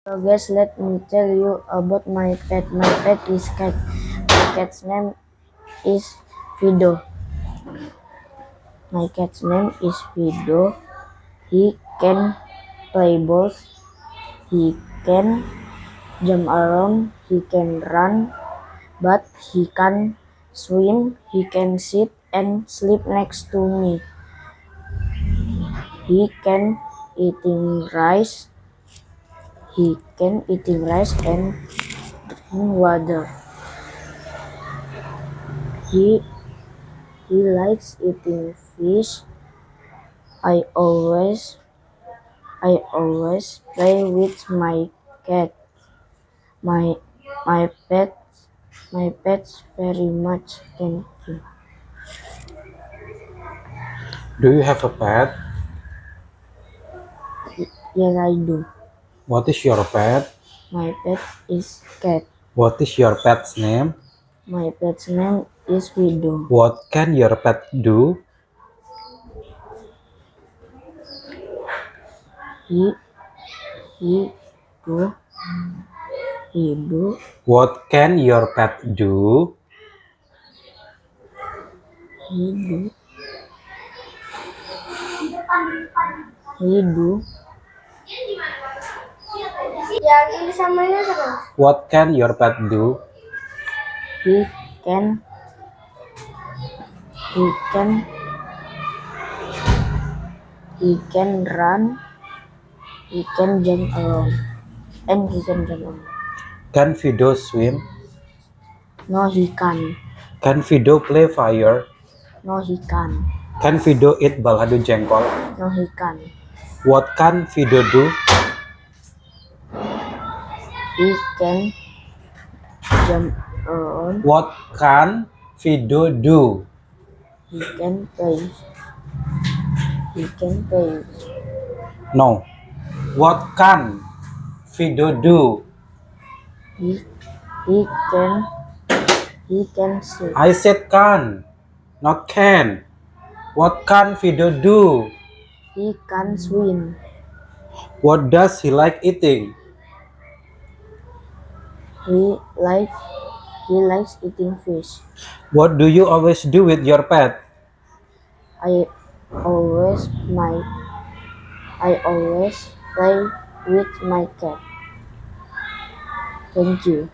So guys, let me tell you about my pet. My pet is cat. My cat's name is Fido. My cat's name is Fido. He can play balls. He can jump around. He can run, but he can't swim. He can sit and sleep next to me. He can eating rice. He can eating rice and drink water. He He likes eating fish. I always I always play with my cat. My my pet my pets very much. Thank you. Do you have a pet? Yes, I do. What is your pet? My pet is cat. What is your pet's name? My pet's name is Widow. What can your pet do? He he do he do What can your pet do? he do he do Yang ini samanya terus. What can your pet do? He can he can he can run. He can jump around. And he can jump around. Can Fido swim? No, he can't. Can Fido play fire? No, he can't. Can Fido eat balado jengkol? No, he can't. What can Fido do? He can jump around. What can Fido do? He can play. He can play. No. What can Fido do? He he can he can sleep. I said can, not can. What can Fido do? He can swim. What does he like eating? He like he likes eating fish. What do you always do with your pet? I always my I always play with my cat. Thank you.